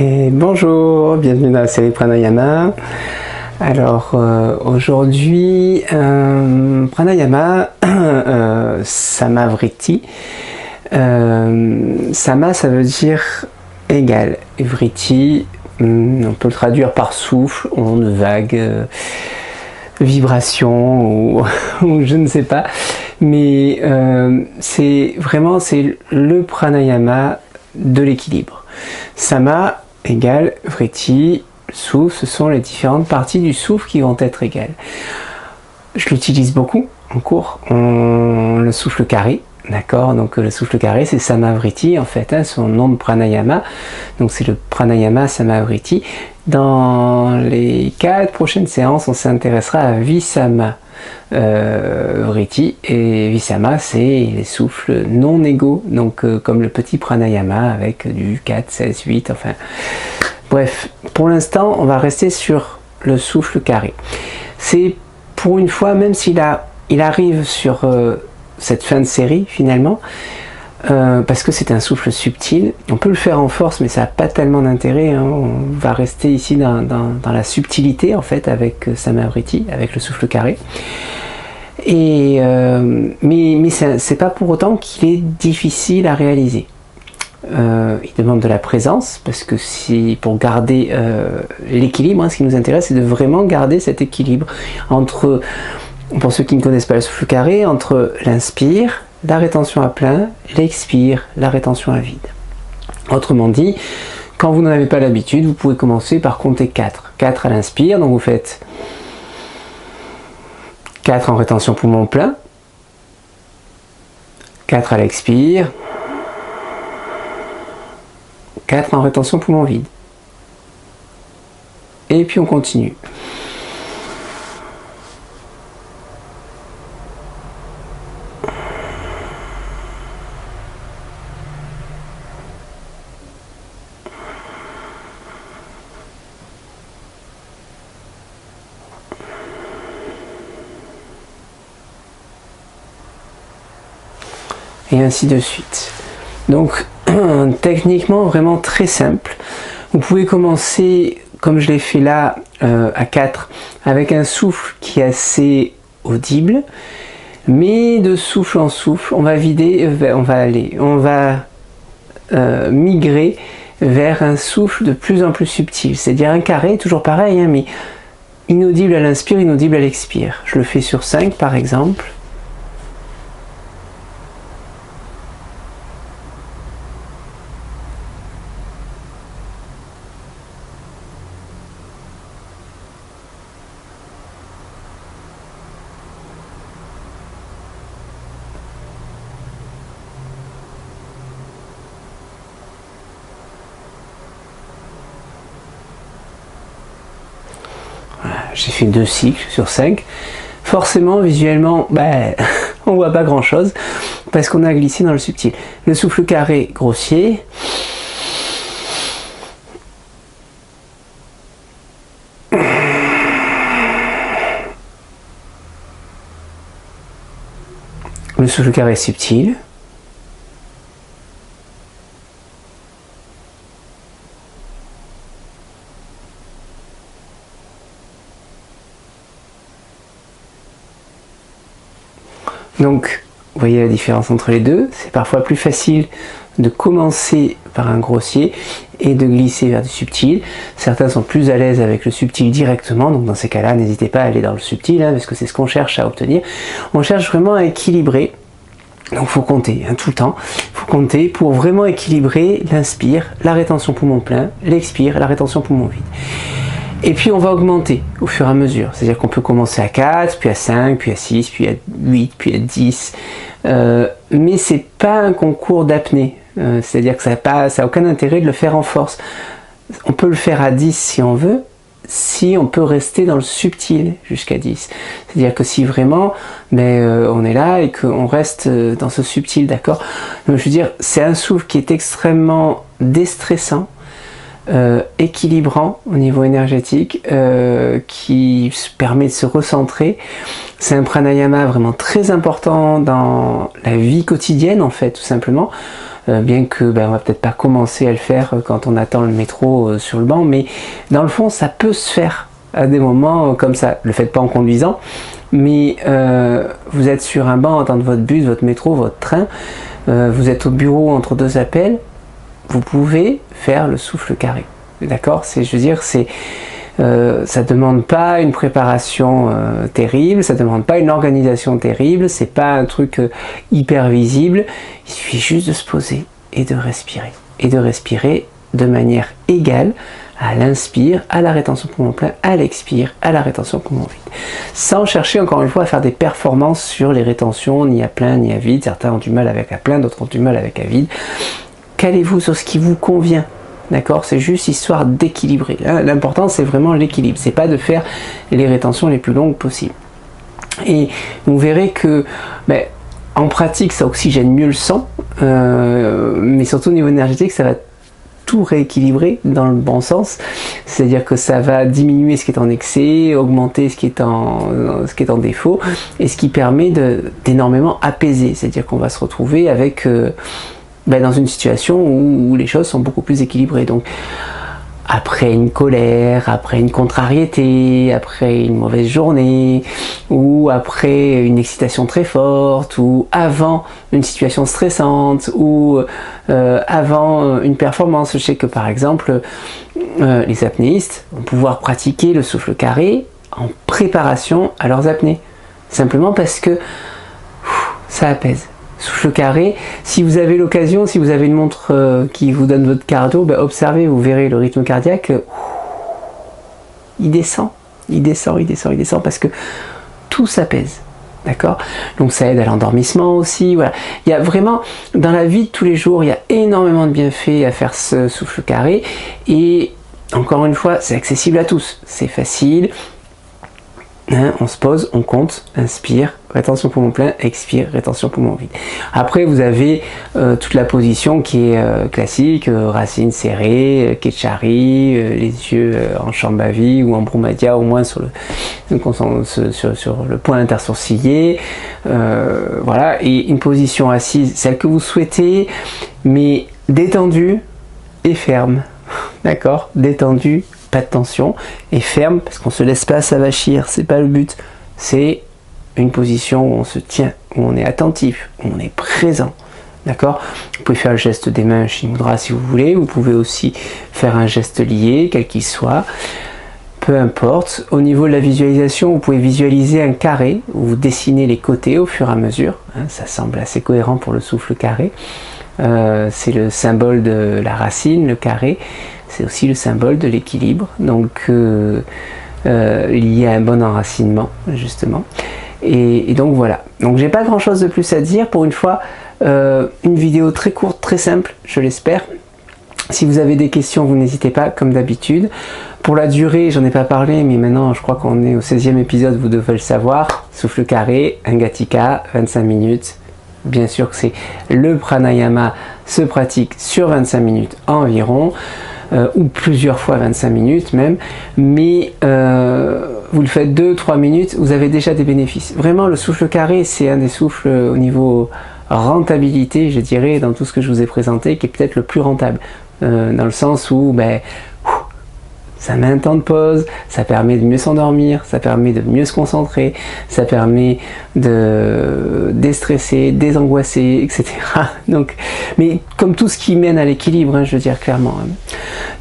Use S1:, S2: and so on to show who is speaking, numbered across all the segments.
S1: Et bonjour, bienvenue dans la série Pranayama. Alors aujourd'hui, Pranayama, Samavriti. Sama, ça veut dire égal. Vritti, on peut le traduire par souffle, onde, vague, vibration ou je ne sais pas. Mais c'est le pranayama de l'équilibre. Sama égale vritti, souffle, ce sont les différentes parties du souffle qui vont être égales. Je l'utilise beaucoup en cours, le souffle carré, d'accord? Donc le souffle carré c'est Samavriti en fait, hein, son nom de pranayama, donc c'est le pranayama Samavriti. Dans les 4 prochaines séances, on s'intéressera à Visama Vritti, et Visama c'est les souffles non égaux, donc comme le petit pranayama avec du 4, 16, 8, enfin bref, pour l'instant on va rester sur le souffle carré. C'est pour une fois, même s'il arrive sur cette fin de série finalement, parce que c'est un souffle subtil, on peut le faire en force mais ça n'a pas tellement d'intérêt, hein. On va rester ici dans la subtilité en fait avec Samavriti, avec le souffle carré. Et mais c'est pas pour autant qu'il est difficile à réaliser. Il demande de la présence, parce que pour garder l'équilibre, hein, ce qui nous intéresse c'est de vraiment garder cet équilibre entre, pour ceux qui ne connaissent pas le souffle carré, entre l'inspire, la rétention à plein, l'expire, la rétention à vide. Autrement dit, quand vous n'en avez pas l'habitude, vous pouvez commencer par compter 4. 4 à l'inspire, donc vous faites 4 en rétention poumon plein, 4 à l'expire, 4 en rétention poumon vide. Et puis on continue. Et ainsi de suite. Donc techniquement vraiment très simple. Vous pouvez commencer comme je l'ai fait là à 4 avec un souffle qui est assez audible, mais de souffle en souffle on va vider, on va migrer vers un souffle de plus en plus subtil, c'est-à-dire un carré, toujours pareil, hein, mais inaudible à l'inspire, inaudible à l'expire. Je le fais sur 5 par exemple. J'ai fait 2 cycles sur 5. Forcément, visuellement, on voit pas grand chose parce qu'on a glissé dans le subtil. Le souffle carré grossier. Le souffle carré subtil. Donc, vous voyez la différence entre les deux. C'est parfois plus facile de commencer par un grossier et de glisser vers du subtil. Certains sont plus à l'aise avec le subtil directement, donc dans ces cas-là, n'hésitez pas à aller dans le subtil, hein, parce que c'est ce qu'on cherche à obtenir. On cherche vraiment à équilibrer. Donc il faut compter, hein, tout le temps. Il faut compter pour vraiment équilibrer l'inspire, la rétention poumon plein, l'expire, la rétention poumon vide. Et puis on va augmenter au fur et à mesure, c'est-à-dire qu'on peut commencer à 4, puis à 5, puis à 6, puis à 8, puis à 10, mais c'est pas un concours d'apnée, c'est-à-dire que ça n'a aucun intérêt de le faire en force. On peut le faire à 10 si on veut, si on peut rester dans le subtil jusqu'à 10. C'est-à-dire que si vraiment on est là et qu'on reste dans ce subtil, d'accord? Donc je veux dire, c'est un souffle qui est extrêmement déstressant, équilibrant au niveau énergétique, qui permet de se recentrer. C'est un pranayama vraiment très important dans la vie quotidienne en fait, tout simplement. bien que on va peut-être pas commencer à le faire quand on attend le métro sur le banc, mais dans le fond ça peut se faire à des moments comme ça. Le faites pas en conduisant, mais vous êtes sur un banc en attendant votre bus, votre métro, votre train, vous êtes au bureau entre deux appels, vous pouvez faire le souffle carré. D'accord? Je veux dire, ça demande pas une préparation terrible, ça demande pas une organisation terrible, c'est pas un truc hyper visible, il suffit juste de se poser et de respirer. Et de respirer de manière égale à l'inspire, à la rétention poumon plein, à l'expire, à la rétention poumon vide. Sans chercher encore une fois à faire des performances sur les rétentions, ni à plein ni à vide. Certains ont du mal avec à plein, d'autres ont du mal avec à vide. Calez-vous sur ce qui vous convient. D'accord? C'est juste histoire d'équilibrer. L'important c'est vraiment l'équilibre. C'est pas de faire les rétentions les plus longues possibles. Et vous verrez que en pratique ça oxygène mieux le sang, mais surtout au niveau énergétique ça va tout rééquilibrer dans le bon sens, c'est-à-dire que ça va diminuer ce qui est en excès, augmenter ce qui est en défaut, et ce qui permet d'énormément apaiser, c'est-à-dire qu'on va se retrouver avec dans une situation où les choses sont beaucoup plus équilibrées. Donc après une colère, après une contrariété, après une mauvaise journée, ou après une excitation très forte, ou avant une situation stressante, ou avant une performance. Je sais que par exemple, les apnéistes vont pouvoir pratiquer le souffle carré en préparation à leurs apnées. Simplement parce que ça apaise. Souffle carré, si vous avez l'occasion, si vous avez une montre qui vous donne votre cardio, observez, vous verrez le rythme cardiaque, il descend, il descend, il descend, il descend, parce que tout s'apaise, d'accord? Donc ça aide à l'endormissement aussi, voilà. Il y a vraiment, dans la vie de tous les jours, il y a énormément de bienfaits à faire ce souffle carré, et encore une fois, c'est accessible à tous, c'est facile. On se pose, on compte, inspire, rétention poumon plein, expire, rétention poumon vide. Après vous avez toute la position qui est classique, racine serrée, Ketchari, les yeux en Shambhavi ou en Brumadhya, au moins sur le point intersourcilier. Voilà, et une position assise, celle que vous souhaitez, mais détendue et ferme. D'accord? Détendue, pas de tension, et ferme, parce qu'on se laisse pas s'avachir, c'est pas le but. C'est une position où on se tient, où on est attentif, où on est présent. D'accord? Vous pouvez faire le geste des mains Shin Mudra si vous voulez, vous pouvez aussi faire un geste lié, quel qu'il soit, peu importe. Au niveau de la visualisation, vous pouvez visualiser un carré, où vous dessinez les côtés au fur et à mesure, ça semble assez cohérent pour le souffle carré. C'est le symbole de la racine, le carré, c'est aussi le symbole de l'équilibre, donc il y a un bon enracinement justement, et donc voilà. Donc j'ai pas grand chose de plus à dire pour une fois, une vidéo très courte, très simple, je l'espère. Si vous avez des questions, vous n'hésitez pas, comme d'habitude. Pour la durée, j'en ai pas parlé, mais maintenant je crois qu'on est au 16e épisode, vous devez le savoir. Souffle carré, Angatika, 25 minutes. Bien sûr que c'est le pranayama se pratique sur 25 minutes environ, ou plusieurs fois 25 minutes même, mais vous le faites 2-3 minutes, vous avez déjà des bénéfices. Vraiment, le souffle carré, c'est un des souffles au niveau rentabilité, je dirais, dans tout ce que je vous ai présenté, qui est peut-être le plus rentable, dans le sens où ça met un temps de pause, ça permet de mieux s'endormir, ça permet de mieux se concentrer, ça permet de déstresser, désangoisser, etc. Donc, mais comme tout ce qui mène à l'équilibre, je veux dire clairement.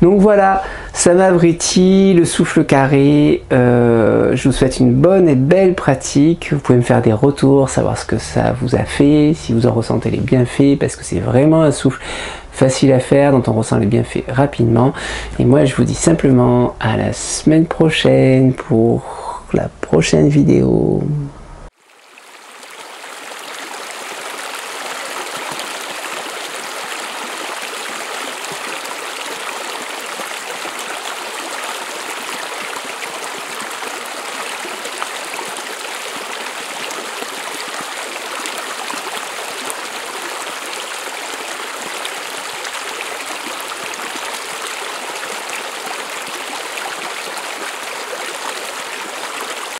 S1: Donc voilà, Samavriti, le souffle carré, je vous souhaite une bonne et belle pratique. Vous pouvez me faire des retours, savoir ce que ça vous a fait, si vous en ressentez les bienfaits, parce que c'est vraiment un souffle facile à faire, dont on ressent les bienfaits rapidement. Et moi je vous dis simplement à la semaine prochaine pour la prochaine vidéo.